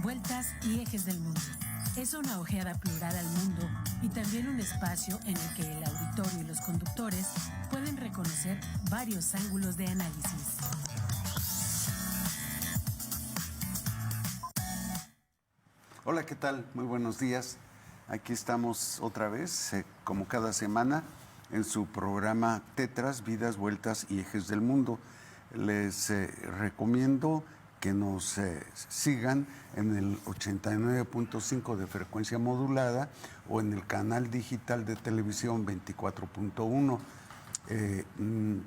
Vueltas y ejes del mundo. Es una ojeada plural al mundo y también un espacio en el que el auditorio y los conductores pueden reconocer varios ángulos de análisis. Hola, ¿qué tal? Muy buenos días. Aquí estamos otra vez, como cada semana, en su programa Tetras, Vidas, Vueltas y Ejes del Mundo. Les recomiendo que nos sigan en el 89.5 de frecuencia modulada o en el canal digital de televisión 24.1.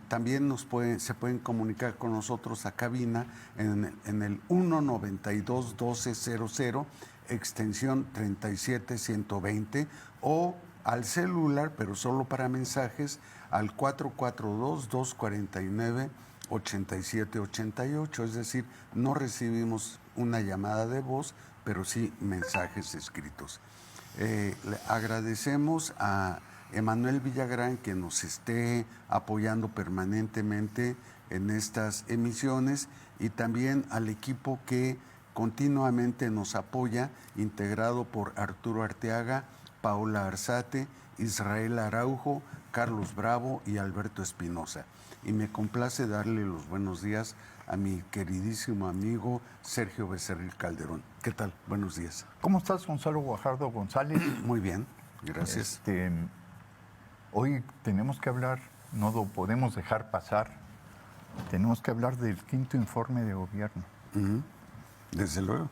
También se pueden comunicar con nosotros a cabina en el 192-1200, extensión 37120, o al celular, pero solo para mensajes, al 442-249-8788. Es decir, no recibimos una llamada de voz, pero sí mensajes escritos. Le agradecemos a Emanuel Villagrán que nos esté apoyando permanentemente en estas emisiones, y también al equipo que continuamente nos apoya, integrado por Arturo Arteaga, Paola Arzate, Israel Araujo, Carlos Bravo y Alberto Espinosa. Y me complace darle los buenos días a mi queridísimo amigo Sergio Becerril Calderón. ¿Qué tal? Buenos días. ¿Cómo estás, Gonzalo Guajardo González? Muy bien, gracias. Hoy tenemos que hablar, no lo podemos dejar pasar, tenemos que hablar del quinto informe de gobierno. Desde luego.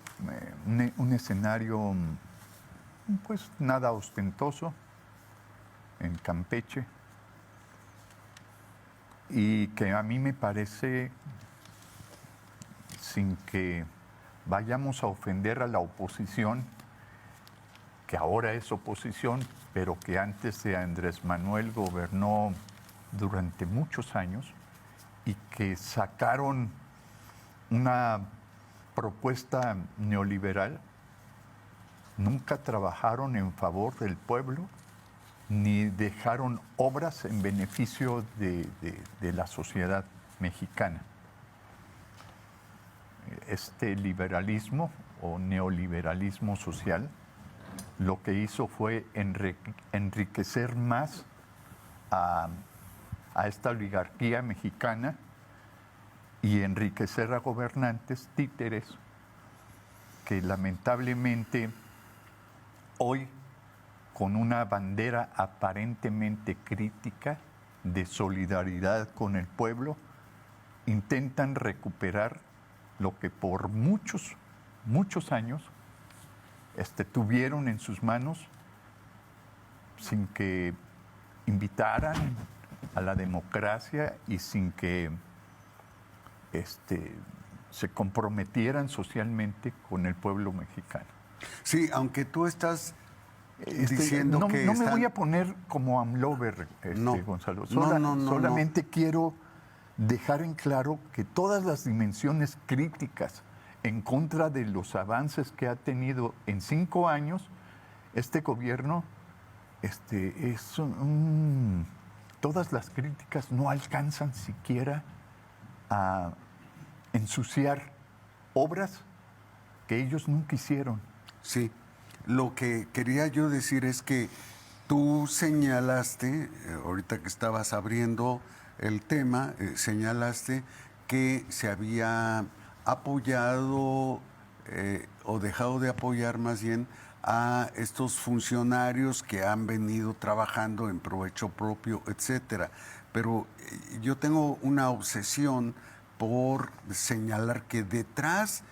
Un escenario, pues, nada ostentoso en Campeche, y que a mí me parece, sin que vayamos a ofender a la oposición, que ahora es oposición, pero que antes de Andrés Manuel gobernó durante muchos años, y que sacaron una propuesta neoliberal, nunca trabajaron en favor del pueblo, ni dejaron obras en beneficio de la sociedad mexicana. Este liberalismo o neoliberalismo social lo que hizo fue enriquecer más a esta oligarquía mexicana y enriquecer a gobernantes títeres que lamentablemente hoy, con una bandera aparentemente crítica de solidaridad con el pueblo, intentan recuperar lo que por muchos años tuvieron en sus manos, sin que invitaran a la democracia y sin que se comprometieran socialmente con el pueblo mexicano. Sí, aunque tú estás diciendo que no me voy a poner como amlover, Gonzalo. Solamente quiero dejar en claro que todas las dimensiones críticas en contra de los avances que ha tenido en 5 años este gobierno, todas las críticas no alcanzan siquiera a ensuciar obras que ellos nunca hicieron. Sí, lo que quería yo decir es que tú señalaste, ahorita que estabas abriendo el tema, señalaste que se había apoyado o dejado de apoyar más bien a estos funcionarios que han venido trabajando en provecho propio, etcétera. Pero yo tengo una obsesión por señalar que detrás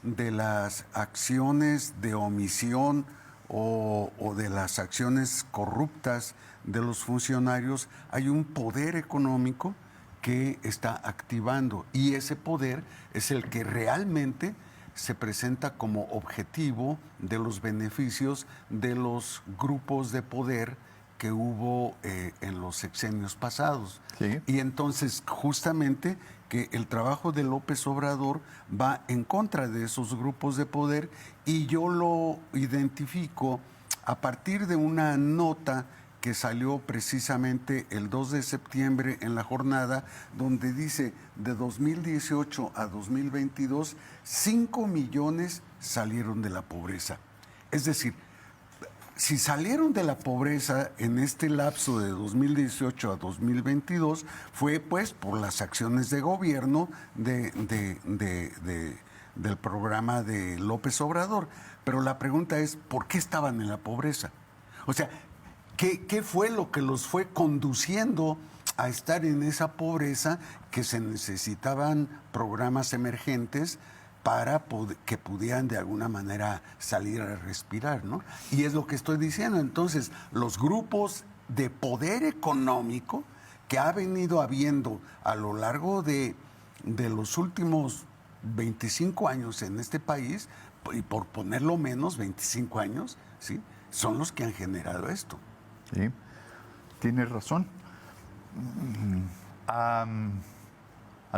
de las acciones de omisión o de las acciones corruptas de los funcionarios hay un poder económico que está activando, y ese poder es el que realmente se presenta como objetivo de los beneficios de los grupos de poder que hubo en los sexenios pasados. Sí. Y entonces, justamente, que el trabajo de López Obrador va en contra de esos grupos de poder, y yo lo identifico a partir de una nota que salió precisamente el 2 de septiembre en la jornada, donde dice de 2018 a 2022, 5 millones salieron de la pobreza. Es decir, si salieron de la pobreza en este lapso de 2018 a 2022, fue pues por las acciones de gobierno del programa de López Obrador. Pero la pregunta es, ¿por qué estaban en la pobreza? O sea, ¿qué fue lo que los fue conduciendo a estar en esa pobreza, que se necesitaban programas emergentes para que pudieran de alguna manera salir a respirar, ¿no? Y es lo que estoy diciendo. Entonces, los grupos de poder económico que ha venido habiendo a lo largo de los últimos 25 años en este país, y por ponerlo menos, 25 años, ¿sí?, son los que han generado esto. Sí, tienes razón. A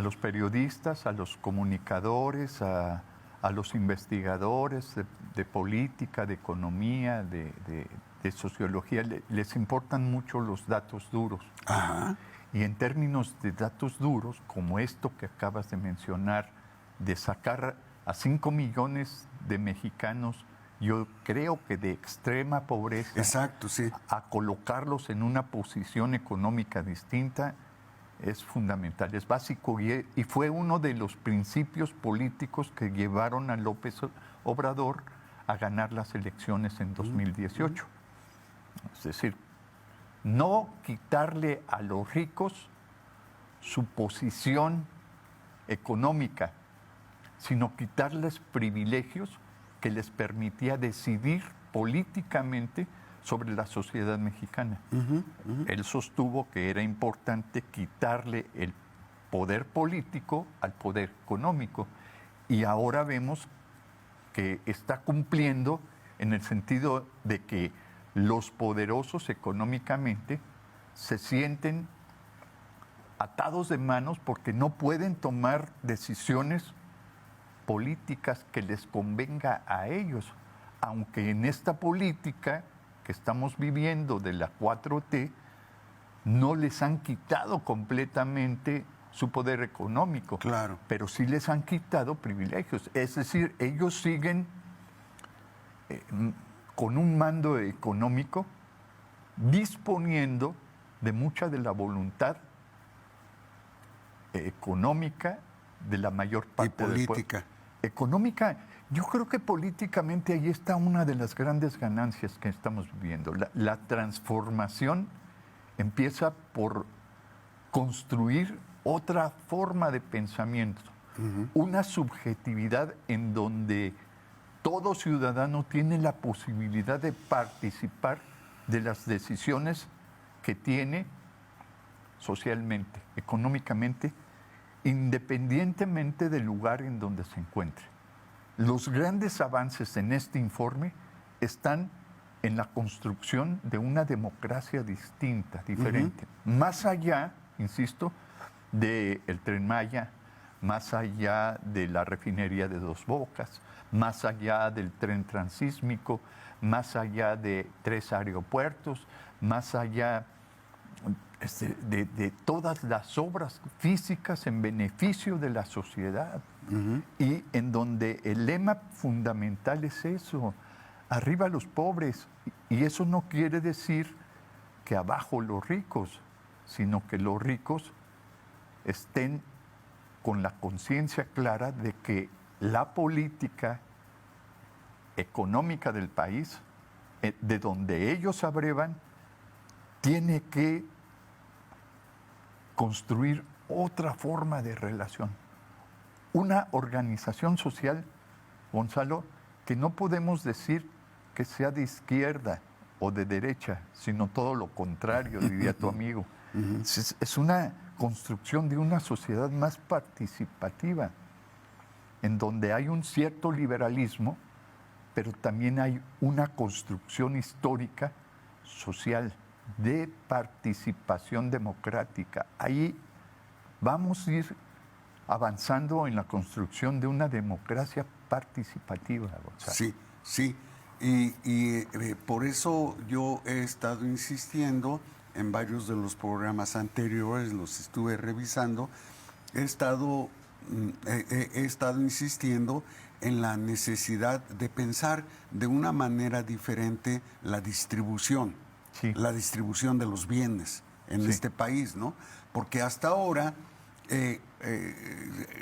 los periodistas, a los comunicadores, a los investigadores de política, de economía, de sociología, les importan mucho los datos duros. Ajá. Y en términos de datos duros, como esto que acabas de mencionar, de sacar a 5 millones de mexicanos, yo creo que de extrema pobreza, exacto, sí, a colocarlos en una posición económica distinta, es fundamental, es básico, y fue uno de los principios políticos que llevaron a López Obrador a ganar las elecciones en 2018. Es decir, no quitarle a los ricos su posición económica, sino quitarles privilegios que les permitía decidir políticamente sobre la sociedad mexicana. Él sostuvo que era importante quitarle el poder político al poder económico, y ahora vemos que está cumpliendo en el sentido de que los poderosos económicamente se sienten atados de manos porque no pueden tomar decisiones políticas que les convenga a ellos, aunque en esta política que estamos viviendo de la 4T no les han quitado completamente su poder económico, claro, pero sí les han quitado privilegios. Es decir, ellos siguen con un mando económico disponiendo de mucha de la voluntad económica de la mayor parte del pueblo. política. Económica, yo creo que políticamente ahí está una de las grandes ganancias que estamos viviendo. La transformación empieza por construir otra forma de pensamiento, una subjetividad en donde todo ciudadano tiene la posibilidad de participar de las decisiones que tiene socialmente, económicamente, independientemente del lugar en donde se encuentre. Los grandes avances en este informe están en la construcción de una democracia distinta, diferente. Más allá, insisto, del Tren Maya, más allá de la refinería de Dos Bocas, más allá del tren transísmico, más allá de 3 aeropuertos, más allá de todas las obras físicas en beneficio de la sociedad, y en donde el lema fundamental es eso: arriba los pobres. Y eso no quiere decir que abajo los ricos, sino que los ricos estén con la conciencia clara de que la política económica del país, de donde ellos abrevan, tiene que construir otra forma de relación. Una organización social, Gonzalo, que no podemos decir que sea de izquierda o de derecha, sino todo lo contrario, diría tu amigo. Es una construcción de una sociedad más participativa, en donde hay un cierto liberalismo, pero también hay una construcción histórica, social, de participación democrática. Ahí vamos a ir avanzando en la construcción de una democracia participativa, Gonzalo. Sí, sí. Por eso yo he estado insistiendo en varios de los programas anteriores, los estuve revisando, he estado insistiendo en la necesidad de pensar de una manera diferente la distribución, Sí. la distribución de los bienes en Sí. este país, ¿no? Porque hasta ahora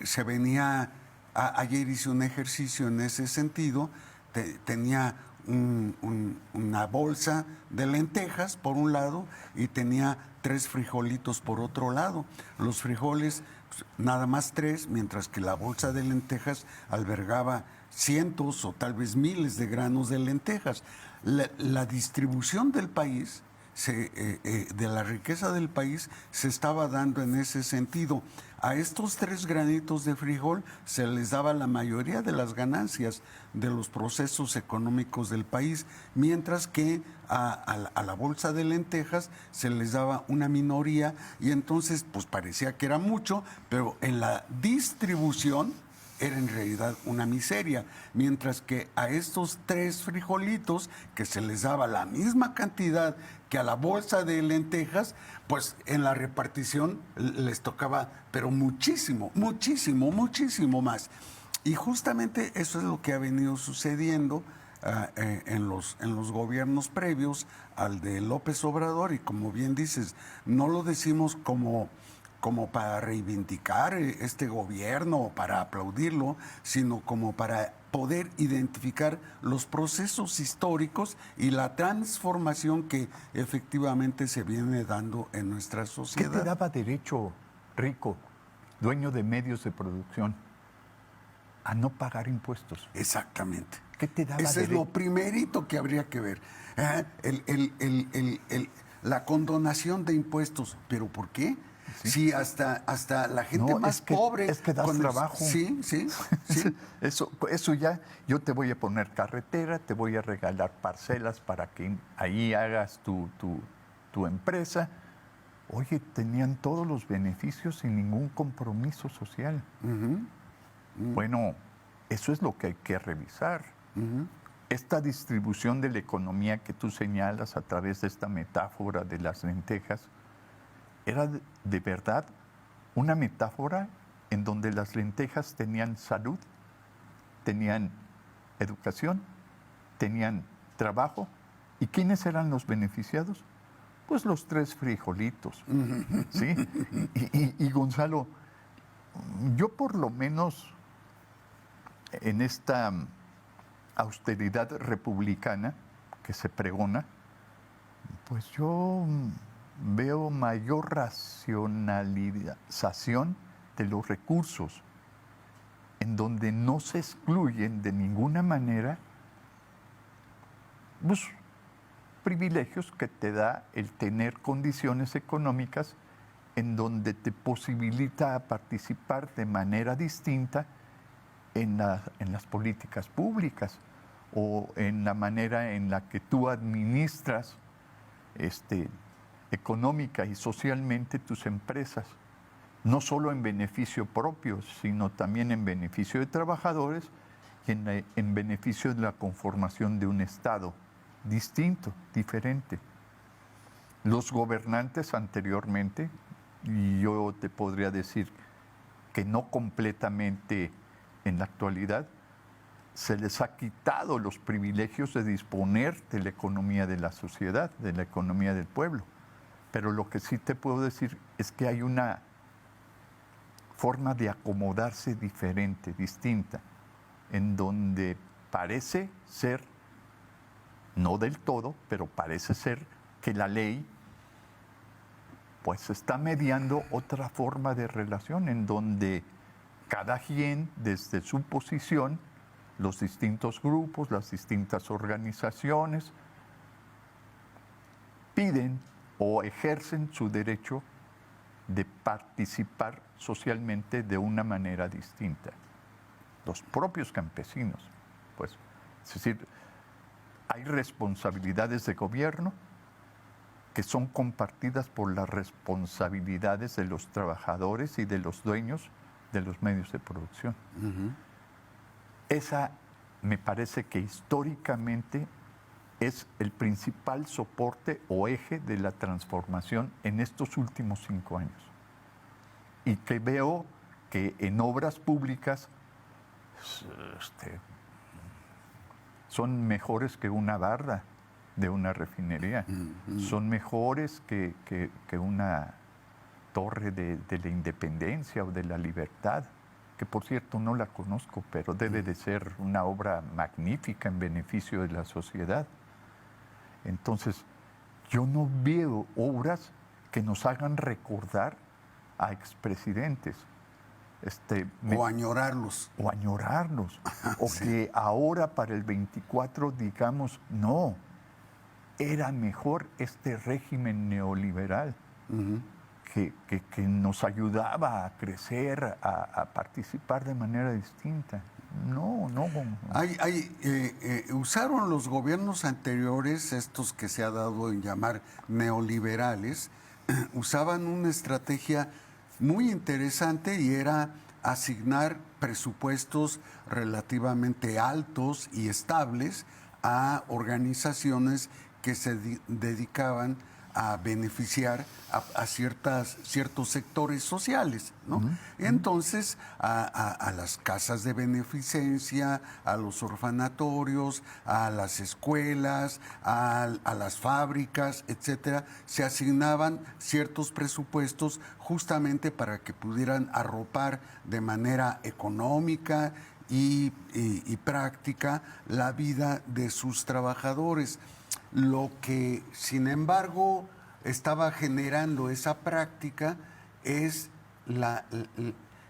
se venía, ayer hice un ejercicio en ese sentido, tenía una bolsa de lentejas por un lado y tenía 3 frijolitos por otro lado. Los frijoles, nada más 3, mientras que la bolsa de lentejas albergaba cientos o tal vez miles de granos de lentejas. La distribución del país, de la riqueza del país, se estaba dando en ese sentido. A estos 3 granitos de frijol se les daba la mayoría de las ganancias de los procesos económicos del país, mientras que a la bolsa de lentejas se les daba una minoría, y entonces pues parecía que era mucho, pero en la distribución era en realidad una miseria, mientras que a estos 3 frijolitos, que se les daba la misma cantidad que a la bolsa de lentejas, pues en la repartición les tocaba, pero muchísimo, muchísimo, muchísimo más. Y justamente eso es lo que ha venido sucediendo en los gobiernos previos al de López Obrador, y como bien dices, no lo decimos como para reivindicar este gobierno o para aplaudirlo, sino como para poder identificar los procesos históricos y la transformación que efectivamente se viene dando en nuestra ¿Qué sociedad. te daba derecho, Rico, dueño de medios de producción, a no pagar impuestos? Exactamente. ¿Qué te daba Ese es derecho? lo primerito que habría que ver. La condonación de impuestos. ¿Pero por qué? Sí. Si hasta la gente No, más pobre... Es que das trabajo. Sí. Eso ya, yo te voy a poner carretera, te voy a regalar parcelas para que ahí hagas tu empresa. Oye, tenían todos los beneficios sin ningún compromiso social. Bueno, eso es lo que hay que revisar. Esta distribución de la economía que tú señalas a través de esta metáfora de las lentejas, era de verdad una metáfora en donde las lentejas tenían salud, tenían educación, tenían trabajo. ¿Y quiénes eran los beneficiados? Pues los 3 frijolitos. ¿Sí? Y Gonzalo, yo por lo menos en esta austeridad republicana que se pregona, pues yo veo mayor racionalización de los recursos, en donde no se excluyen de ninguna manera pues, privilegios que te da el tener condiciones económicas en donde te posibilita participar de manera distinta en las políticas públicas o en la manera en la que tú administras económica y socialmente tus empresas, no solo en beneficio propio, sino también en beneficio de trabajadores y en beneficio de la conformación de un Estado distinto, diferente. Los gobernantes anteriormente, y yo te podría decir que no completamente en la actualidad, se les ha quitado los privilegios de disponer de la economía de la sociedad, de la economía del pueblo. Pero lo que sí te puedo decir es que hay una forma de acomodarse diferente, distinta, en donde parece ser, no del todo, pero parece ser que la ley pues está mediando otra forma de relación, en donde cada quien desde su posición, los distintos grupos, las distintas organizaciones, piden o ejercen su derecho de participar socialmente de una manera distinta. Los propios campesinos, pues, es decir, hay responsabilidades de gobierno que son compartidas por las responsabilidades de los trabajadores y de los dueños de los medios de producción. Esa me parece que históricamente es el principal soporte o eje de la transformación en estos últimos 5 años. Y que veo que en obras públicas son mejores que una barda de una refinería, son mejores que una torre de la independencia o de la libertad, que por cierto no la conozco, pero debe de ser una obra magnífica en beneficio de la sociedad. Entonces, yo no veo obras que nos hagan recordar a expresidentes. O añorarlos. O añorarlos. O Sí. que ahora para el 24 digamos, no, era mejor este régimen neoliberal que nos ayudaba a crecer, a participar de manera distinta. No. Usaron los gobiernos anteriores, estos que se ha dado en llamar neoliberales, usaban una estrategia muy interesante y era asignar presupuestos relativamente altos y estables a organizaciones que se dedicaban a beneficiar a ciertos sectores sociales, ¿no? Entonces, a las casas de beneficencia, a los orfanatorios, a las escuelas, a las fábricas, etcétera, se asignaban ciertos presupuestos justamente para que pudieran arropar de manera económica y práctica la vida de sus trabajadores. Lo que, sin embargo, estaba generando esa práctica es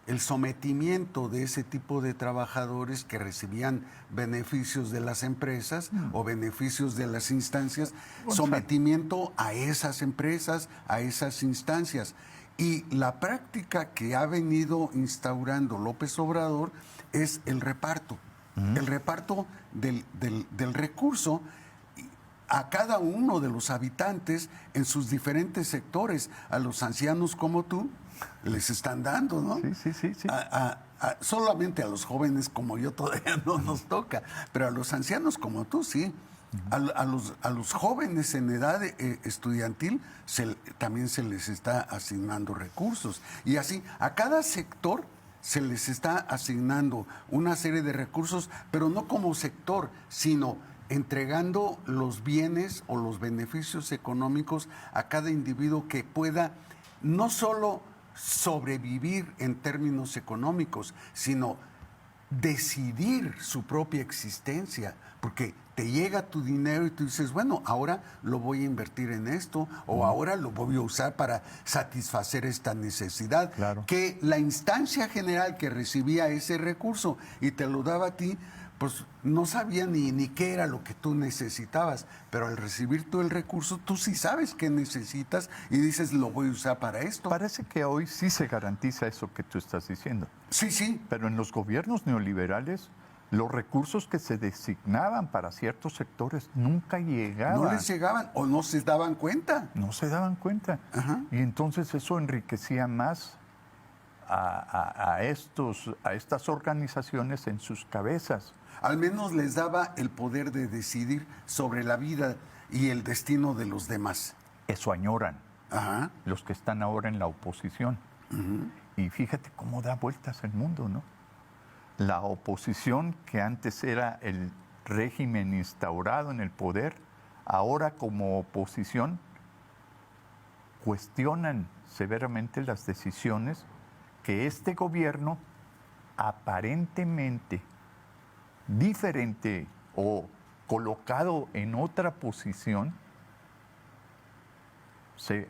el sometimiento de ese tipo de trabajadores que recibían beneficios de las empresas o beneficios de las instancias, sometimiento a esas empresas, a esas instancias. Y la práctica que ha venido instaurando López Obrador es el reparto del recurso a cada uno de los habitantes en sus diferentes sectores. A los ancianos como tú les están dando, ¿no? Sí. Solamente a los jóvenes como yo todavía no nos toca, pero a los ancianos como tú sí. A los jóvenes en edad estudiantil también se les está asignando recursos. Y así, a cada sector se les está asignando una serie de recursos, pero no como sector, sino entregando los bienes o los beneficios económicos a cada individuo que pueda no solo sobrevivir en términos económicos, sino decidir su propia existencia, porque te llega tu dinero y tú dices, bueno, ahora lo voy a invertir en esto o ahora lo voy a usar para satisfacer esta necesidad. Claro. Que la instancia general que recibía ese recurso y te lo daba a ti, pues no sabía ni qué era lo que tú necesitabas, pero al recibir tú el recurso, tú sí sabes qué necesitas y dices, lo voy a usar para esto. Parece que hoy sí se garantiza eso que tú estás diciendo. Sí. Pero en los gobiernos neoliberales, los recursos que se designaban para ciertos sectores nunca llegaban. No les llegaban o no se daban cuenta. No se daban cuenta. Ajá. Y entonces eso enriquecía más a estas organizaciones en sus cabezas. Al menos les daba el poder de decidir sobre la vida y el destino de los demás. Eso añoran Ajá. los que están ahora en la oposición. Y fíjate cómo da vueltas el mundo, ¿no? La oposición, que antes era el régimen instaurado en el poder, ahora como oposición cuestionan severamente las decisiones que este gobierno aparentemente diferente o colocado en otra posición se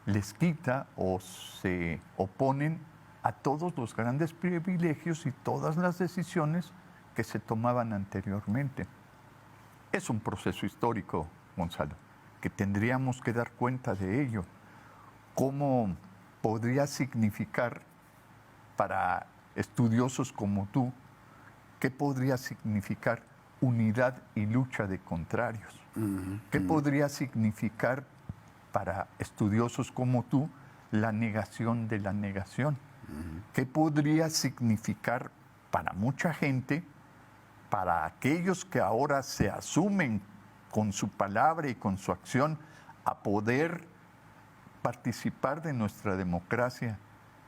les quita o se oponen a todos los grandes privilegios y todas las decisiones que se tomaban anteriormente. Es un proceso histórico, Gonzalo, que tendríamos que dar cuenta de ello. ¿Cómo podría significar para estudiosos como tú, qué podría significar unidad y lucha de contrarios? ¿Qué podría significar para estudiosos como tú la negación de la negación? ¿Qué podría significar para mucha gente para aquellos que ahora se asumen con su palabra y con su acción a poder participar de nuestra democracia,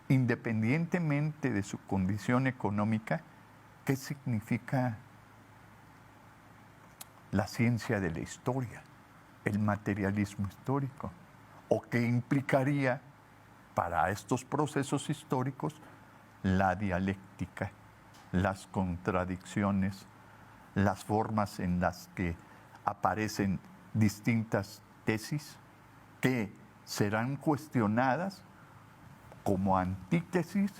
independientemente de su condición económica, ¿qué significa la ciencia de la historia, el materialismo histórico? ¿O qué implicaría para estos procesos históricos la dialéctica, las contradicciones, las formas en las que aparecen distintas tesis que serán cuestionadas como antítesis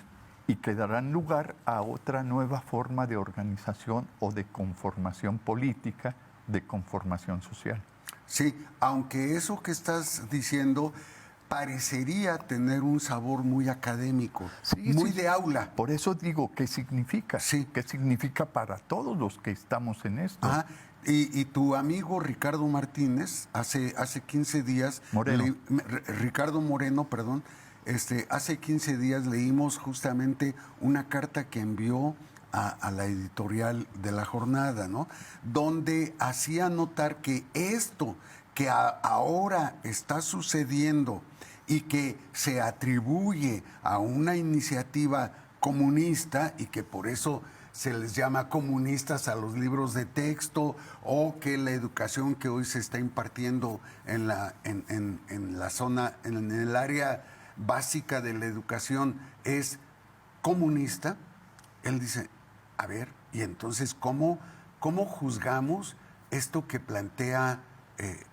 y que darán lugar a otra nueva forma de organización o de conformación política, de conformación social? Sí, aunque eso que estás diciendo parecería tener un sabor muy académico, muy de aula. Por eso digo, ¿qué significa? Sí. ¿Qué significa para todos los que estamos en esto? Ah, y tu amigo Ricardo Martínez, hace 15 días... Moreno. Ricardo Moreno, perdón. Hace 15 días leímos justamente una carta que envió a la editorial de La Jornada, ¿no? Donde hacía notar que esto que ahora está sucediendo y que se atribuye a una iniciativa comunista y que por eso se les llama comunistas a los libros de texto, o que la educación que hoy se está impartiendo en la zona, en el área básica de la educación es comunista. Él dice, a ver, y entonces, ¿cómo juzgamos esto que plantea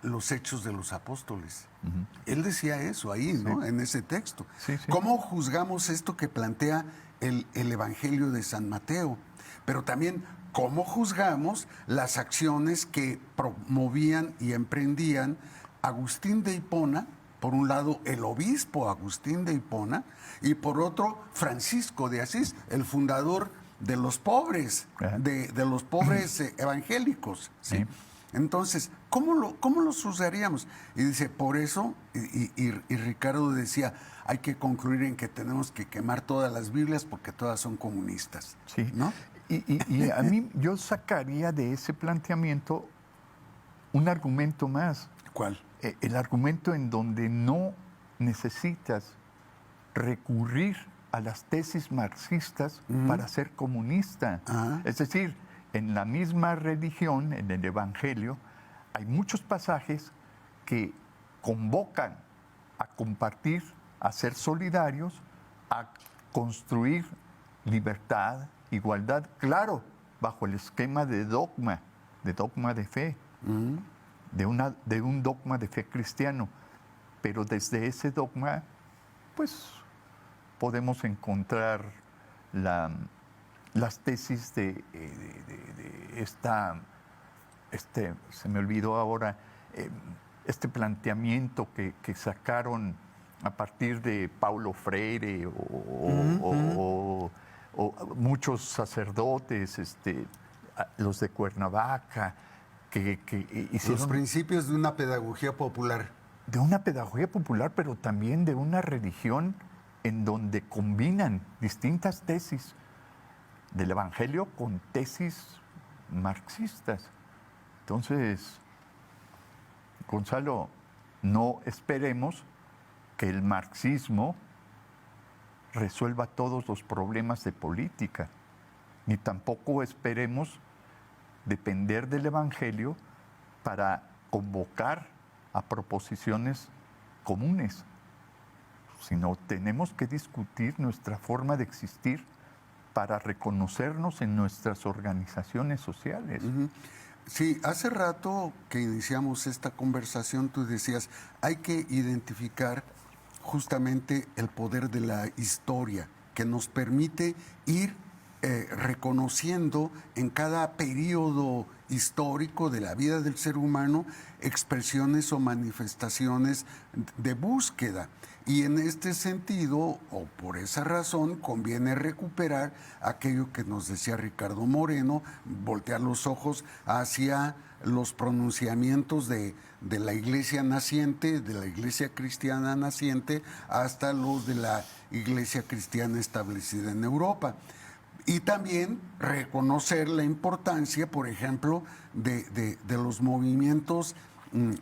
los Hechos de los Apóstoles? Uh-huh. Él decía eso ahí, ¿no? Sí. En ese texto. Sí, sí. ¿Cómo juzgamos esto que plantea el Evangelio de San Mateo? Pero también, ¿cómo juzgamos las acciones que promovían y emprendían Agustín de Hipona? Por un lado, el obispo Agustín de Hipona, y por otro, Francisco de Asís, el fundador de los pobres, de los pobres evangélicos. ¿Sí? Entonces, ¿cómo lo juzgaríamos? Y dice, por eso, y Ricardo decía, hay que concluir en que tenemos que quemar todas las Biblias porque todas son comunistas. Sí, ¿no? Y a mí, yo sacaría de ese planteamiento un argumento más. ¿Cuál? El argumento en donde no necesitas recurrir a las tesis marxistas para ser comunista. Es decir, en la misma religión, en el Evangelio, hay muchos pasajes que convocan a compartir, a ser solidarios, a construir libertad, igualdad, claro, bajo el esquema de dogma de fe. De un dogma de fe cristiano, pero desde ese dogma, pues, podemos encontrar las tesis de se me olvidó ahora, este planteamiento que sacaron a partir de Paulo Freire o muchos sacerdotes, los de Cuernavaca, que hicieron los principios de una pedagogía popular. De una pedagogía popular, pero también de una religión en donde combinan distintas tesis del Evangelio con tesis marxistas. Entonces, Gonzalo, no esperemos que el marxismo resuelva todos los problemas de política, ni tampoco esperemos depender del Evangelio para convocar a proposiciones comunes, sino tenemos que discutir nuestra forma de existir para reconocernos en nuestras organizaciones sociales. Uh-huh. Sí, hace rato que iniciamos esta conversación, tú decías, hay que identificar justamente el poder de la historia, que nos permite ir reconociendo en cada periodo histórico de la vida del ser humano expresiones o manifestaciones de búsqueda. Y en este sentido, o por esa razón, conviene recuperar aquello que nos decía Ricardo Moreno, voltear los ojos hacia los pronunciamientos de la iglesia naciente, de la iglesia cristiana naciente, hasta los de la iglesia cristiana establecida en Europa. Y también reconocer la importancia, por ejemplo, de los movimientos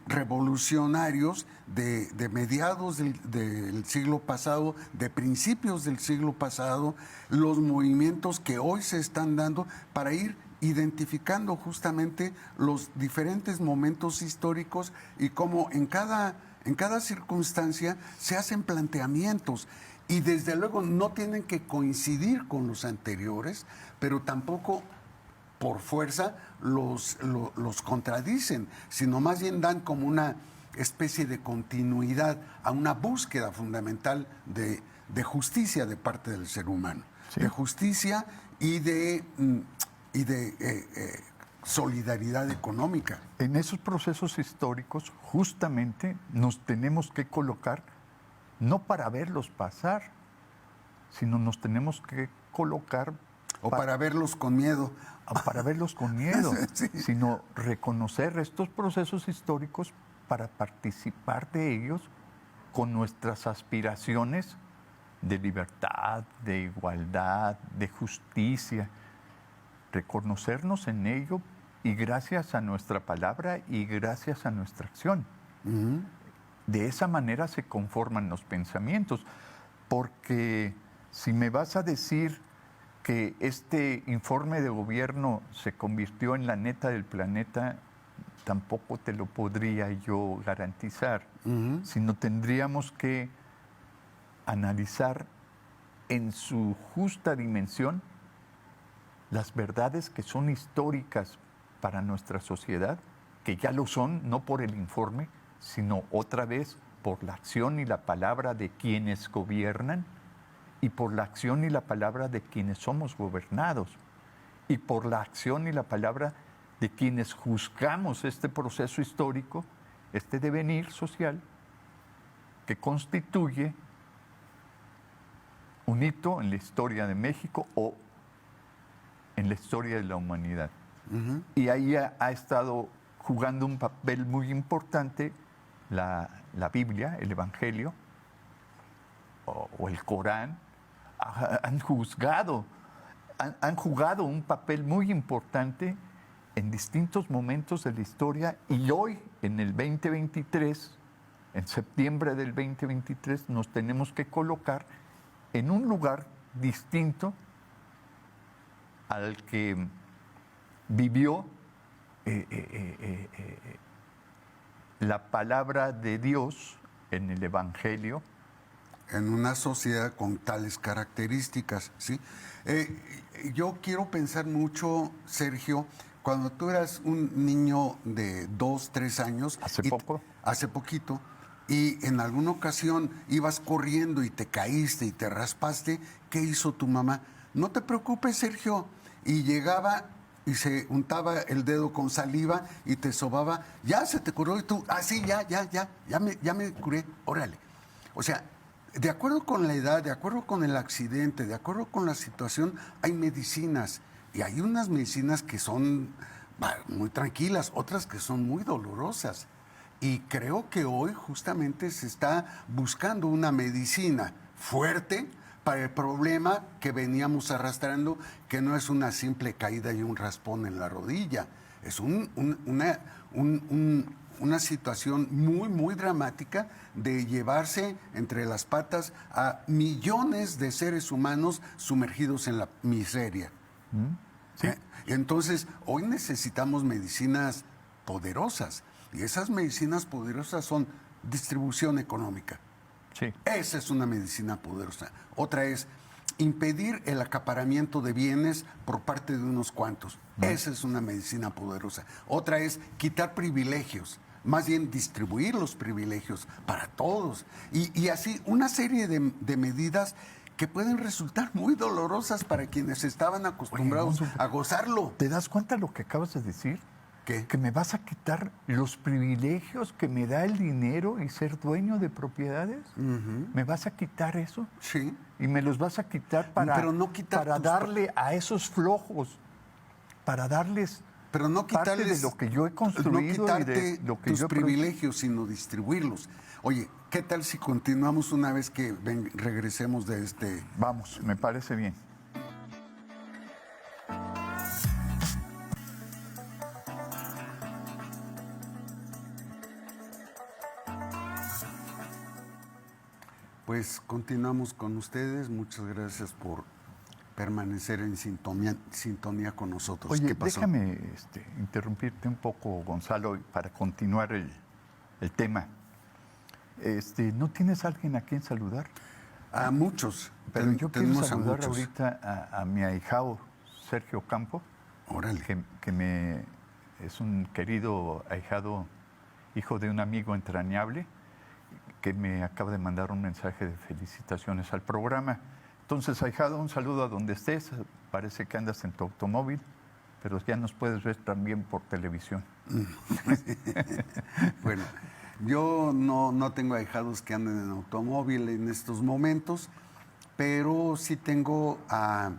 revolucionarios de mediados del siglo pasado, de principios del siglo pasado, los movimientos que hoy se están dando para ir identificando justamente los diferentes momentos históricos y cómo en cada circunstancia se hacen planteamientos. Y desde luego no tienen que coincidir con los anteriores, pero tampoco por fuerza los contradicen, sino más bien dan como una especie de continuidad a una búsqueda fundamental de justicia de parte del ser humano, sí, de justicia y de solidaridad económica. En esos procesos históricos justamente nos tenemos que colocar no para verlos pasar, sino nos tenemos que colocar... O para verlos con miedo. Para verlos con miedo, sí, sino reconocer estos procesos históricos para participar de ellos con nuestras aspiraciones de libertad, de igualdad, de justicia. Reconocernos en ello y gracias a nuestra palabra y gracias a nuestra acción. Uh-huh. De esa manera se conforman los pensamientos, porque si me vas a decir que este informe de gobierno se convirtió en la neta del planeta, tampoco te lo podría yo garantizar, sino tendríamos que analizar en su justa dimensión las verdades que son históricas para nuestra sociedad, que ya lo son, no por el informe, sino otra vez por la acción y la palabra de quienes gobiernan, y por la acción y la palabra de quienes somos gobernados, y por la acción y la palabra de quienes juzgamos este proceso histórico, este devenir social, que constituye un hito en la historia de México o en la historia de la humanidad. Uh-huh. Y ahí ha estado jugando un papel muy importante la Biblia, el Evangelio o el Corán. Han jugado un papel muy importante en distintos momentos de la historia, y hoy, en el 2023, en septiembre del 2023, nos tenemos que colocar en un lugar distinto al que vivió la palabra de Dios en el Evangelio. En una sociedad con tales características, ¿sí? Yo quiero pensar mucho, Sergio, cuando tú eras un niño de 2, 3 años. Hace poquito. Y en alguna ocasión ibas corriendo y te caíste y te raspaste. ¿Qué hizo tu mamá? No te preocupes, Sergio. Y llegaba y se untaba el dedo con saliva y te sobaba. Ya se te curó y tú, sí, ya me curé, órale. O sea, de acuerdo con la edad, de acuerdo con el accidente, de acuerdo con la situación, hay medicinas. Y hay unas medicinas que son muy tranquilas, otras que son muy dolorosas. Y creo que hoy justamente se está buscando una medicina fuerte para el problema que veníamos arrastrando, que no es una simple caída y un raspón en la rodilla. Es una situación muy, muy dramática de llevarse entre las patas a millones de seres humanos sumergidos en la miseria. Sí. Entonces, hoy necesitamos medicinas poderosas, y esas medicinas poderosas son distribución económica. Sí. Esa es una medicina poderosa. Otra es impedir el acaparamiento de bienes por parte de unos cuantos. Esa es una medicina poderosa. Otra es quitar privilegios, más bien distribuir los privilegios para todos. Y así una serie de medidas que pueden resultar muy dolorosas para quienes estaban acostumbrados a gozarlo. ¿Te das cuenta de lo que acabas de decir? ¿Qué? Que me vas a quitar los privilegios que me da el dinero y ser dueño de propiedades. Uh-huh. ¿Me vas a quitar eso? Sí. Y me los vas a quitar para darle a esos flojos, para darles pero no quitarles, parte de lo que yo he construido, no quitarte y de lo que tus yo privilegios, sino distribuirlos. Oye, ¿qué tal si continuamos una vez que regresemos de este? Vamos, me parece bien. Pues continuamos con ustedes. Muchas gracias por permanecer en sintonía con nosotros. Oye, ¿Qué pasó? déjame interrumpirte un poco, Gonzalo, para continuar el tema. ¿No tienes a alguien a quien saludar? A muchos. Pero yo quiero tenemos a saludar muchos. ahorita a mi ahijado, Sergio Campo, Órale. que es un querido ahijado, hijo de un amigo entrañable, que me acaba de mandar un mensaje de felicitaciones al programa. Entonces, ahijado, un saludo a donde estés. Parece que andas en tu automóvil, pero ya nos puedes ver también por televisión. Bueno, yo no tengo ahijados que anden en automóvil en estos momentos, pero sí tengo a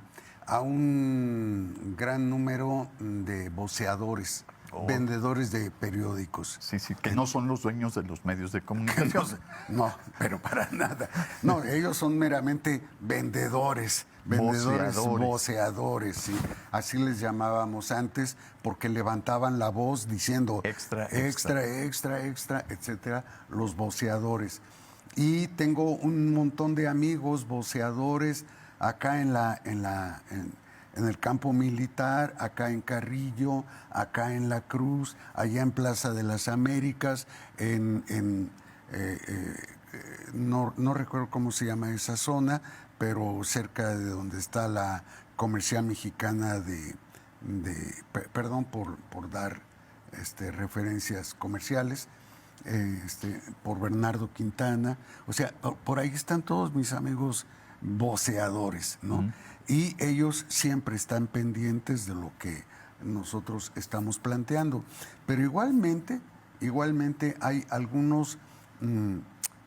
un gran número de voceadores, vendedores de periódicos. Sí, que no son los dueños de los medios de comunicación. No, pero para nada. No, ellos son meramente vendedores, voceadores, sí. Así les llamábamos antes, porque levantaban la voz diciendo extra, etcétera, los voceadores. Y tengo un montón de amigos voceadores acá en el campo militar, acá en Carrillo, acá en La Cruz, allá en Plaza de las Américas, no recuerdo cómo se llama esa zona, pero cerca de donde está la Comercial Mexicana perdón por dar referencias comerciales, por Bernardo Quintana. O sea, por ahí están todos mis amigos voceadores, ¿no? Uh-huh. Y ellos siempre están pendientes de lo que nosotros estamos planteando. Pero igualmente hay algunos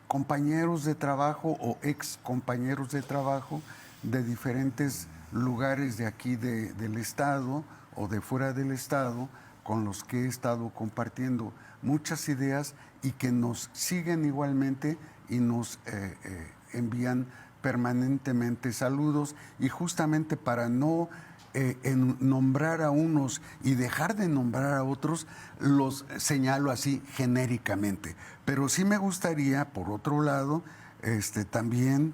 compañeros de trabajo o ex compañeros de trabajo de diferentes lugares de aquí del estado o de fuera del estado, con los que he estado compartiendo muchas ideas y que nos siguen igualmente y nos envían permanentemente saludos, y justamente para no nombrar a unos y dejar de nombrar a otros, los señalo así genéricamente. Pero sí me gustaría, por otro lado, también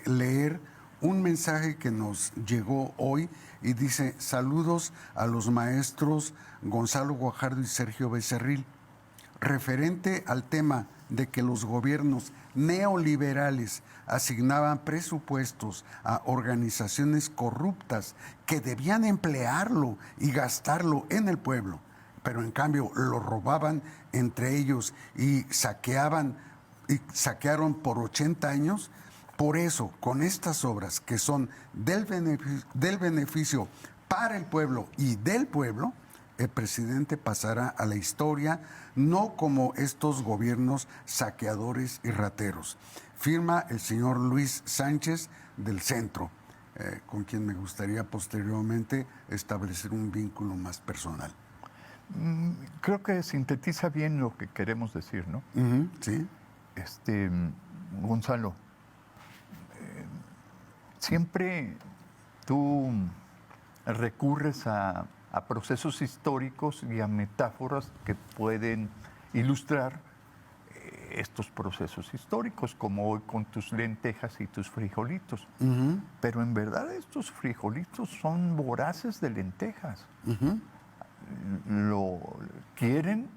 leer un mensaje que nos llegó hoy y dice: saludos a los maestros Gonzalo Guajardo y Sergio Becerril, referente al tema de que los gobiernos neoliberales asignaban presupuestos a organizaciones corruptas que debían emplearlo y gastarlo en el pueblo, pero en cambio lo robaban entre ellos y saquearon por 80 años. Por eso, con estas obras que son del beneficio para el pueblo y del pueblo, el presidente pasará a la historia no como estos gobiernos saqueadores y rateros. Firma el señor Luis Sánchez del Centro, con quien me gustaría posteriormente establecer un vínculo más personal. Creo que sintetiza bien lo que queremos decir, ¿no? Uh-huh, sí. Gonzalo, siempre tú recurres a procesos históricos y a metáforas que pueden ilustrar estos procesos históricos, como hoy con tus lentejas y tus frijolitos. Uh-huh. Pero en verdad estos frijolitos son voraces de lentejas. Uh-huh. Quieren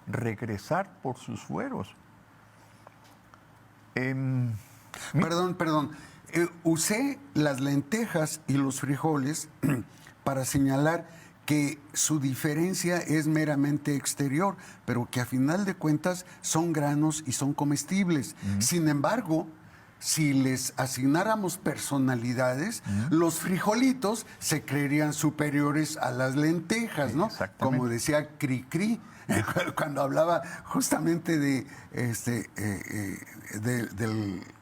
regresar por sus fueros. Perdón. Usé las lentejas y los frijoles para señalar que su diferencia es meramente exterior, pero que a final de cuentas son granos y son comestibles. Uh-huh. Sin embargo, si les asignáramos personalidades, uh-huh, los frijolitos se creerían superiores a las lentejas, ¿no? Como decía Cricri, cuando hablaba justamente del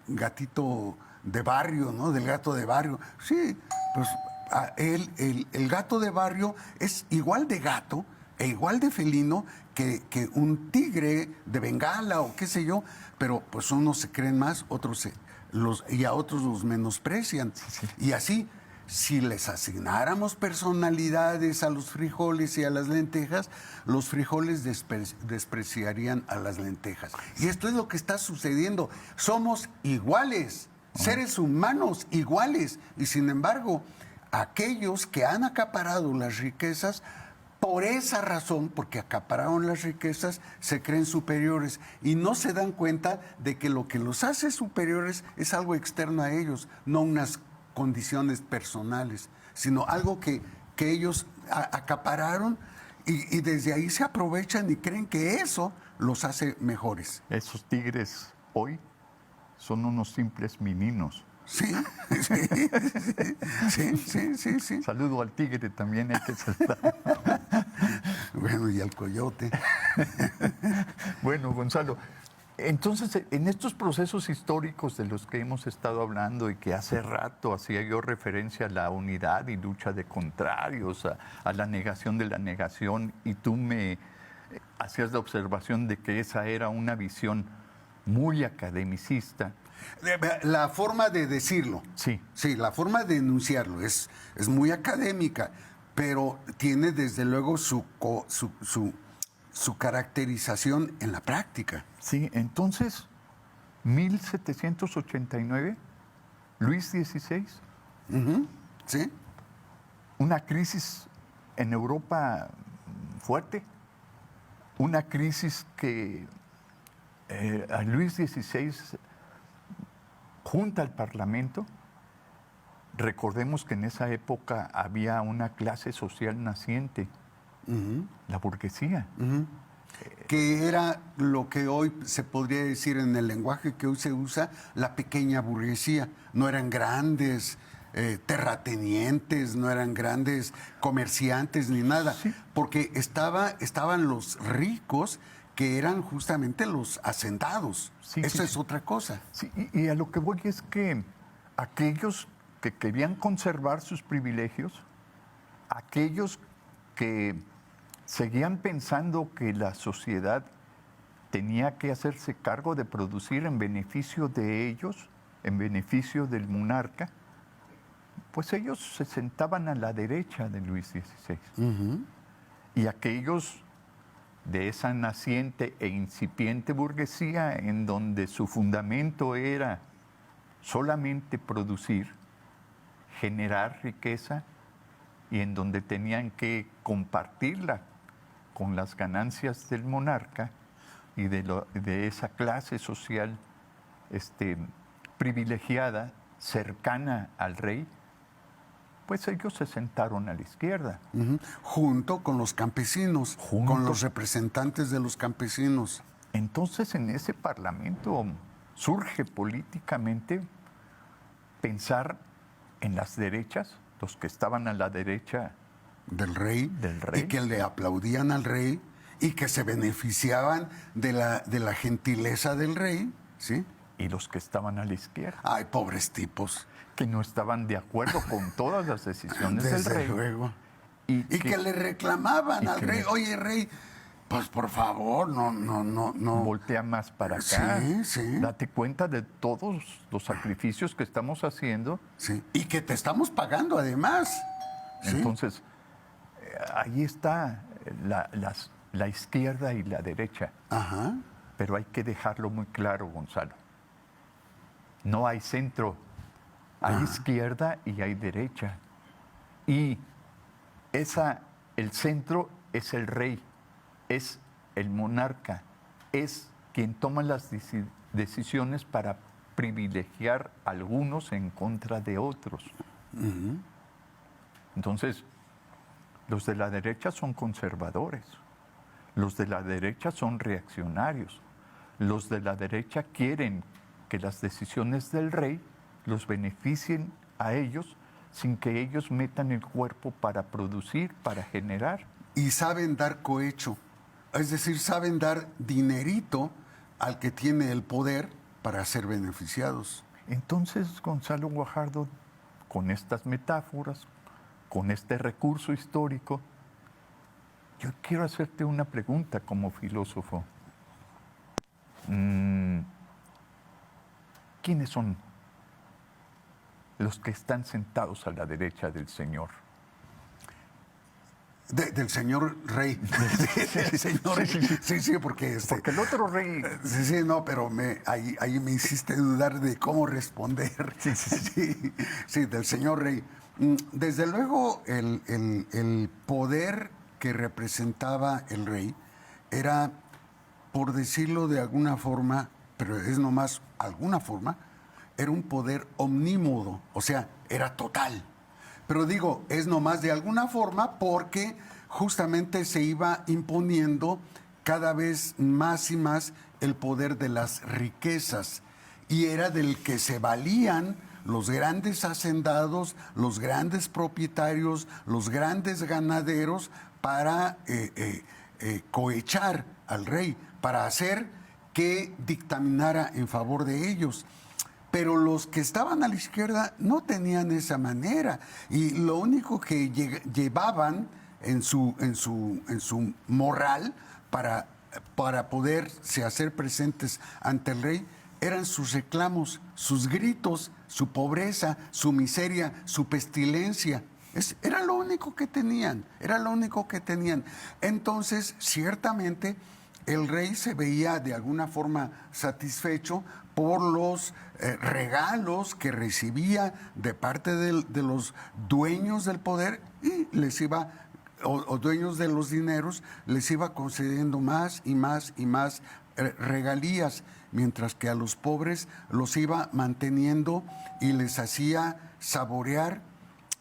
gatito de barrio, ¿no? Del gato de barrio. Sí, pues el gato de barrio es igual de gato e igual de felino que un tigre de Bengala o qué sé yo, pero pues unos se creen más, otros y a otros los menosprecian. Sí. Y así, si les asignáramos personalidades a los frijoles y a las lentejas, los frijoles despreciarían a las lentejas. Y esto es lo que está sucediendo. Somos iguales, seres humanos iguales. Y sin embargo, aquellos que han acaparado las riquezas, por esa razón, porque acapararon las riquezas, se creen superiores y no se dan cuenta de que lo que los hace superiores es algo externo a ellos, no unas condiciones personales, sino algo que ellos acapararon y desde ahí se aprovechan y creen que eso los hace mejores. Esos tigres hoy son unos simples meninos. Sí, sí. Saludo al tigre también, hay que saludar. Bueno, y al coyote. Bueno, Gonzalo, entonces en estos procesos históricos de los que hemos estado hablando y que hace rato hacía yo referencia a la unidad y lucha de contrarios, a la negación de la negación, y tú me hacías la observación de que esa era una visión muy academicista. La forma de decirlo. Sí. Sí, la forma de enunciarlo es muy académica, pero tiene desde luego su caracterización en la práctica. Sí, entonces, 1789, Luis XVI. Sí. Una crisis en Europa fuerte, una crisis que a Luis XVI junta al Parlamento. Recordemos que en esa época había una clase social naciente, la burguesía. Que era lo que hoy se podría decir en el lenguaje que hoy se usa, la pequeña burguesía. No eran grandes terratenientes, no eran grandes comerciantes ni nada, Sí. porque estaban los ricos, que eran justamente los hacendados. Sí, Eso sí, es sí. otra cosa. Sí, y a lo que voy es que aquellos que querían conservar sus privilegios, aquellos que seguían pensando que la sociedad tenía que hacerse cargo de producir en beneficio de ellos, en beneficio del monarca, pues ellos se sentaban a la derecha de Luis XVI. Y aquellos de esa naciente e incipiente burguesía en donde su fundamento era solamente producir, generar riqueza, y en donde tenían que compartirla con las ganancias del monarca y de esa clase social privilegiada, cercana al rey, pues ellos se sentaron a la izquierda. Junto con los campesinos, con los representantes de los campesinos. Entonces en ese parlamento surge políticamente pensar en las derechas, los que estaban a la derecha Del rey, y que le aplaudían al rey y que se beneficiaban de la gentileza del rey, ¿sí? y los que estaban a la izquierda, Ay, pobres tipos. que no estaban de acuerdo con todas las decisiones del Desde rey. luego. Y Que le reclamaban y al que rey, le- oye, rey, pues por favor, no. voltea más para acá. Sí, sí. Date cuenta de todos los sacrificios que estamos haciendo. Sí. Y que te estamos pagando además. ¿Sí? Entonces, ahí está la izquierda y la derecha. Ajá. Pero hay que dejarlo muy claro, Gonzalo. No hay centro. Hay izquierda y hay derecha. Y el centro es el rey, es el monarca, es quien toma las decisiones para privilegiar a algunos en contra de otros. Entonces, los de la derecha son conservadores, los de la derecha son reaccionarios, los de la derecha quieren que las decisiones del rey los beneficien a ellos sin que ellos metan el cuerpo para producir, para generar. Y saben dar cohecho. Es decir, saben dar dinerito al que tiene el poder para ser beneficiados. Entonces, Gonzalo Guajardo, con estas metáforas, con este recurso histórico, yo quiero hacerte una pregunta como filósofo. ¿Quiénes son los que están sentados a la derecha del Señor. Del señor rey. Del señor rey. Sí, porque... Porque el otro rey... Sí, no, pero ahí me hiciste dudar de cómo responder. Sí, del señor rey. Desde luego, el poder que representaba el rey era, por decirlo de alguna forma, pero es nomás alguna forma, era un poder omnímodo, o sea, era total. Pero digo, es nomás de alguna forma porque justamente se iba imponiendo cada vez más y más el poder de las riquezas, y era del que se valían los grandes hacendados, los grandes propietarios, los grandes ganaderos para cohechar al rey, para hacer que dictaminara en favor de ellos. Pero los que estaban a la izquierda no tenían esa manera, y lo único que llevaban en su moral para poderse hacer presentes ante el rey eran sus reclamos, sus gritos, su pobreza, su miseria, su pestilencia. Era lo único que tenían, era lo único que tenían. Entonces, ciertamente, el rey se veía de alguna forma satisfecho por los regalos que recibía de parte de los dueños del poder, y les iba, o dueños de los dineros, les iba concediendo más y más y más regalías, mientras que a los pobres los iba manteniendo y les hacía saborear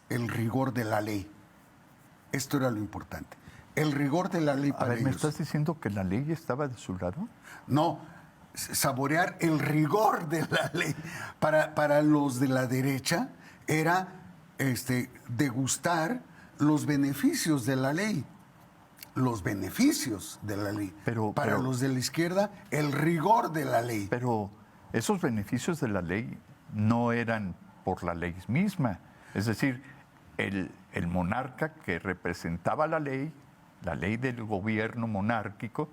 el rigor de la ley. Esto era lo importante. El rigor de la ley para ellos. ¿Me estás diciendo que la ley estaba de su lado? No, saborear el rigor de la ley. Para los de la derecha era degustar los beneficios de la ley. Los beneficios de la ley. Para los de la izquierda, el rigor de la ley. Pero esos beneficios de la ley no eran por la ley misma. Es decir, el monarca que representaba la ley del gobierno monárquico,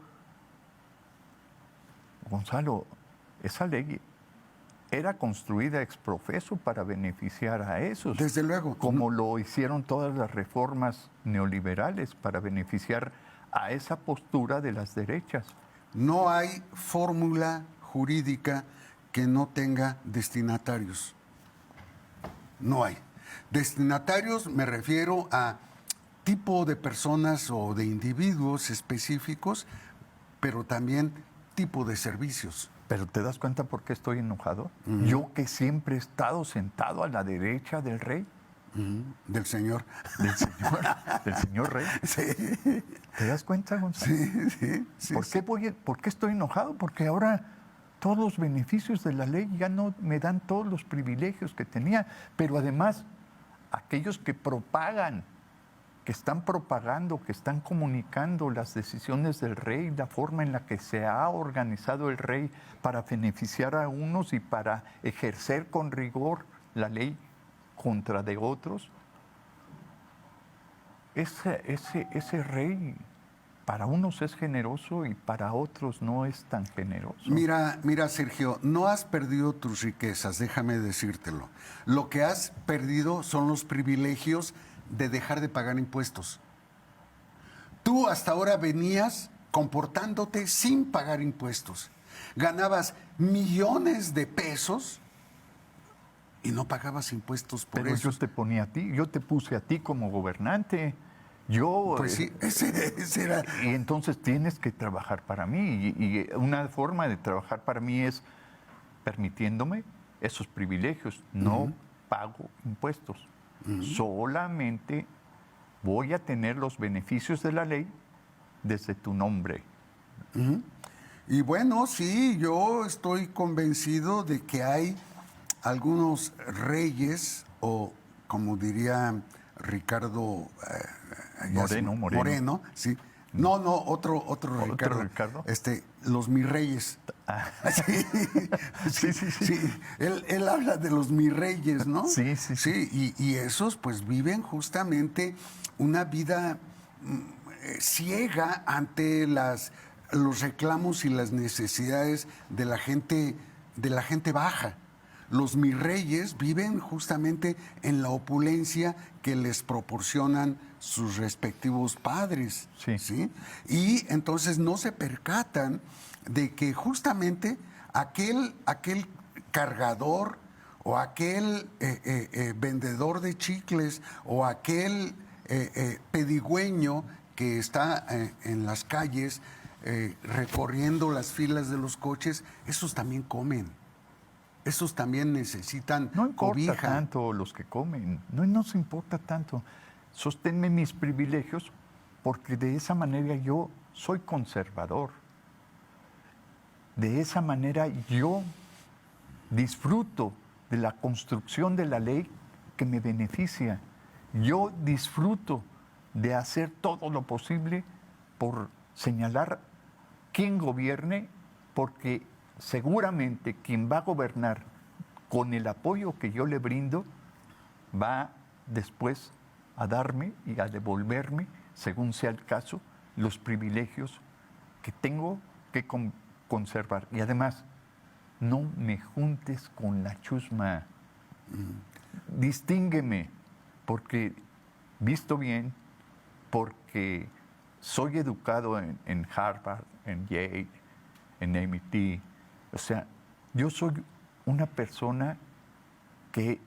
Gonzalo, esa ley era construida ex professo para beneficiar a esos. Desde luego. Como lo hicieron todas las reformas neoliberales para beneficiar a esa postura de las derechas. No hay fórmula jurídica que no tenga destinatarios. No hay. Destinatarios me refiero a tipo de personas o de individuos específicos, pero también tipo de servicios. ¿Pero te das cuenta por qué estoy enojado? Yo que siempre he estado sentado a la derecha del rey. Del señor. Del señor rey. Sí. ¿Te das cuenta, Gonzalo? Sí. ¿Por qué estoy enojado? Porque ahora todos los beneficios de la ley ya no me dan todos los privilegios que tenía, pero además aquellos que propagan, que están propagando, que están comunicando las decisiones del rey, la forma en la que se ha organizado el rey para beneficiar a unos y para ejercer con rigor la ley contra de otros. Ese rey para unos es generoso y para otros no es tan generoso. Mira, Sergio, no has perdido tus riquezas, déjame decírtelo. Lo que has perdido son los privilegios de dejar de pagar impuestos. Tú hasta ahora venías comportándote sin pagar impuestos. Ganabas millones de pesos y no pagabas impuestos por eso. Pero yo te ponía a ti, yo te puse a ti como gobernante. Pues sí, ese era. Y entonces tienes que trabajar para mí. Y una forma de trabajar para mí es permitiéndome esos privilegios. No pago impuestos. Solamente voy a tener los beneficios de la ley desde tu nombre. Y bueno, sí, yo estoy convencido de que hay algunos reyes, o como diría Ricardo Moreno, sí. No, otro Ricardo. Ricardo? Los mis reyes. Sí. Él habla de los mis reyes, ¿no? Sí. Y esos pues viven justamente una vida ciega ante los reclamos y las necesidades de la gente baja. los mirreyes viven justamente en la opulencia que les proporcionan sus respectivos padres. Sí. ¿Sí? Y entonces no se percatan de que justamente aquel cargador o aquel vendedor de chicles o aquel pedigüeño que está en las calles recorriendo las filas de los coches, esos también comen. Esos también necesitan No importa cobija. tanto los que comen, no nos importa tanto. Sosténme mis privilegios porque de esa manera yo soy conservador. De esa manera yo disfruto de la construcción de la ley que me beneficia. Yo disfruto de hacer todo lo posible por señalar quién gobierne, porque seguramente quien va a gobernar con el apoyo que yo le brindo va después a darme y a devolverme, según sea el caso, los privilegios que tengo que conservar. Y además, no me juntes con la chusma. Distíngueme, porque visto bien, porque soy educado en Harvard, en Yale, en MIT. O sea, yo soy una persona que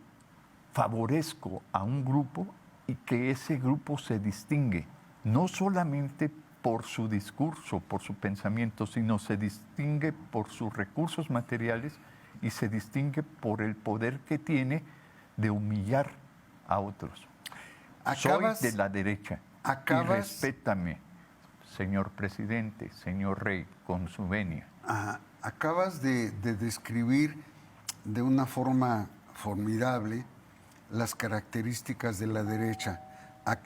favorezco a un grupo y que ese grupo se distingue, no solamente por su discurso, por su pensamiento, sino se distingue por sus recursos materiales y se distingue por el poder que tiene de humillar a otros. Soy de la derecha y respétame, señor presidente, señor rey, con su venia. Acabas de describir de una forma formidable las características de la derecha,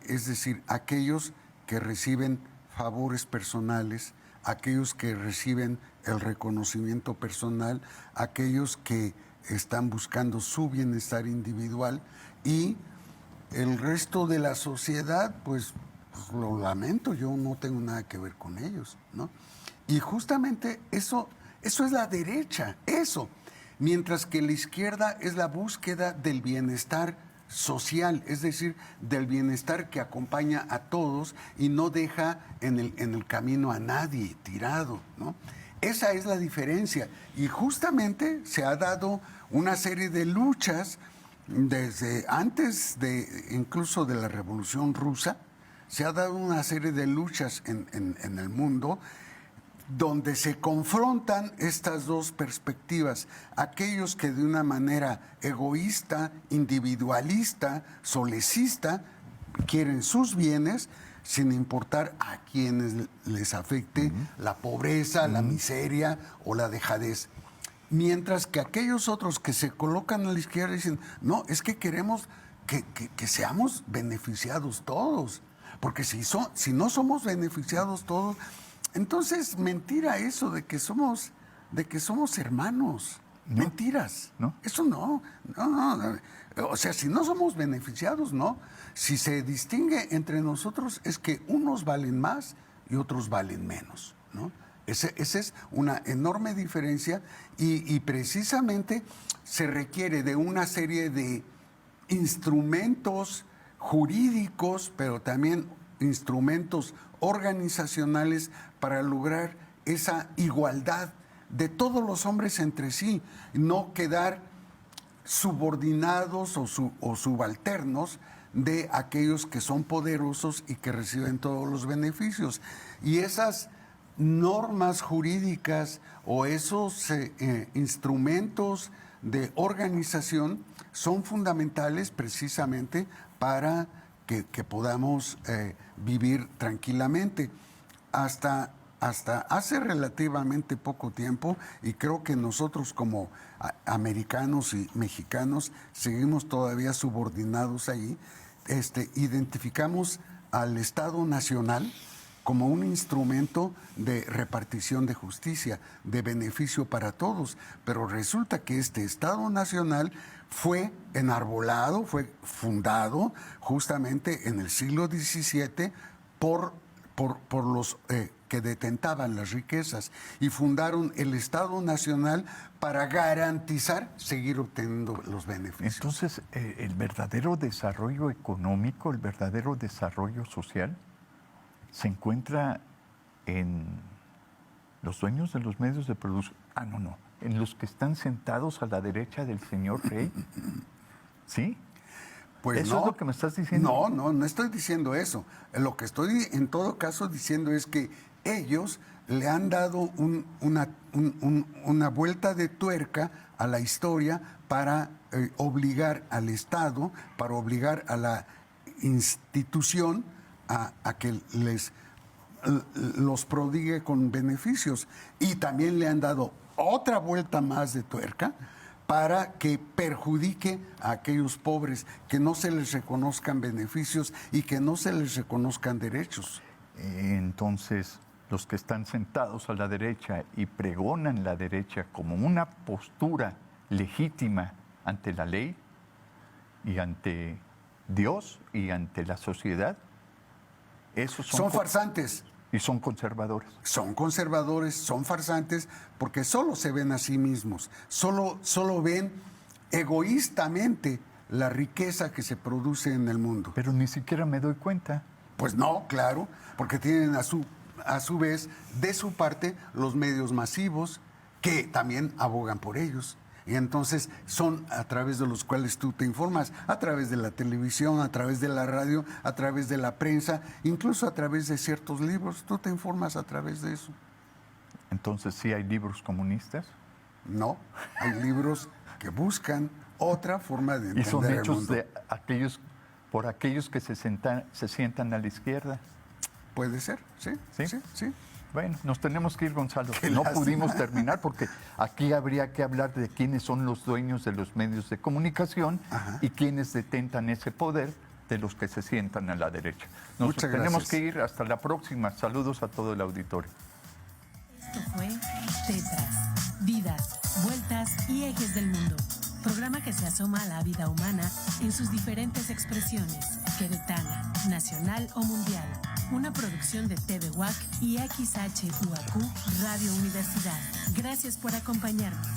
es decir, aquellos que reciben favores personales, aquellos que reciben el reconocimiento personal, aquellos que están buscando su bienestar individual, y el resto de la sociedad, pues lo lamento, yo no tengo nada que ver con ellos, ¿no? Y justamente eso es la derecha, eso. Mientras que la izquierda es la búsqueda del bienestar social, es decir, del bienestar que acompaña a todos y no deja en el camino a nadie tirado, ¿no? Esa es la diferencia. Y justamente se ha dado una serie de luchas desde antes incluso de la Revolución Rusa. Se ha dado una serie de luchas en el mundo donde se confrontan estas dos perspectivas, aquellos que de una manera egoísta, individualista, solecista, quieren sus bienes sin importar a quienes les afecte la pobreza, la miseria o la dejadez. Mientras que aquellos otros que se colocan a la izquierda dicen, no, es que queremos que seamos beneficiados todos, porque si no somos beneficiados todos, entonces mentira eso de que somos hermanos. No. Mentiras. ¿No? Eso no. O sea, si no somos beneficiados, no. Si se distingue entre nosotros es que unos valen más y otros valen menos, ¿no? Esa es una enorme diferencia y precisamente se requiere de una serie de instrumentos jurídicos, pero también instrumentos organizacionales para lograr esa igualdad de todos los hombres entre sí, no quedar subordinados o subalternos de aquellos que son poderosos y que reciben todos los beneficios. Y esas normas jurídicas o esos instrumentos de organización son fundamentales precisamente para que podamos vivir tranquilamente. Hasta hace relativamente poco tiempo, y creo que nosotros como americanos y mexicanos seguimos todavía subordinados ahí, identificamos al Estado Nacional como un instrumento de repartición de justicia, de beneficio para todos. Pero resulta que este Estado Nacional fue enarbolado, fue fundado justamente en el siglo XVII por los que detentaban las riquezas y fundaron el Estado Nacional para garantizar seguir obteniendo los beneficios. Entonces, el verdadero desarrollo económico, el verdadero desarrollo social, se encuentra en los dueños de los medios de producción. En los que están sentados a la derecha del señor rey. ¿Sí? Pues ¿Eso no, es lo que me estás diciendo? No estoy diciendo eso. Lo que estoy en todo caso diciendo es que ellos le han dado una vuelta de tuerca a la historia para obligar al Estado, para obligar a la institución a que los prodigue con beneficios. Y también le han dado otra vuelta más de tuerca para que perjudique a aquellos pobres, que no se les reconozcan beneficios y que no se les reconozcan derechos. Entonces, los que están sentados a la derecha y pregonan la derecha como una postura legítima ante la ley y ante Dios y ante la sociedad, esos son farsantes. Y son conservadores. Son conservadores, son farsantes, porque solo se ven a sí mismos, solo ven egoístamente la riqueza que se produce en el mundo. Pero ni siquiera me doy cuenta. Pues no, claro, porque tienen a su vez de su parte los medios masivos que también abogan por ellos. Y entonces son a través de los cuales tú te informas, a través de la televisión, a través de la radio, a través de la prensa, incluso a través de ciertos libros. Tú te informas a través de eso. Entonces, ¿sí hay libros comunistas? No, hay libros que buscan otra forma de entender y son el hechos mundo. por aquellos que se sientan a la izquierda. Puede ser, sí. Bueno, nos tenemos que ir, Gonzalo. Qué no lástima. pudimos terminar porque aquí habría que hablar de quiénes son los dueños de los medios de comunicación. Ajá. Y quiénes detentan ese poder de los que se sientan a la derecha. Nos tenemos que ir. Hasta la próxima. Saludos a todo el auditorio. Esto fue Tetras, vidas, vueltas y ejes del mundo. Programa que se asoma a la vida humana en sus diferentes expresiones, queretana, nacional o mundial. Una producción de TV UAC y XHUAQ Radio Universidad. Gracias por acompañarnos.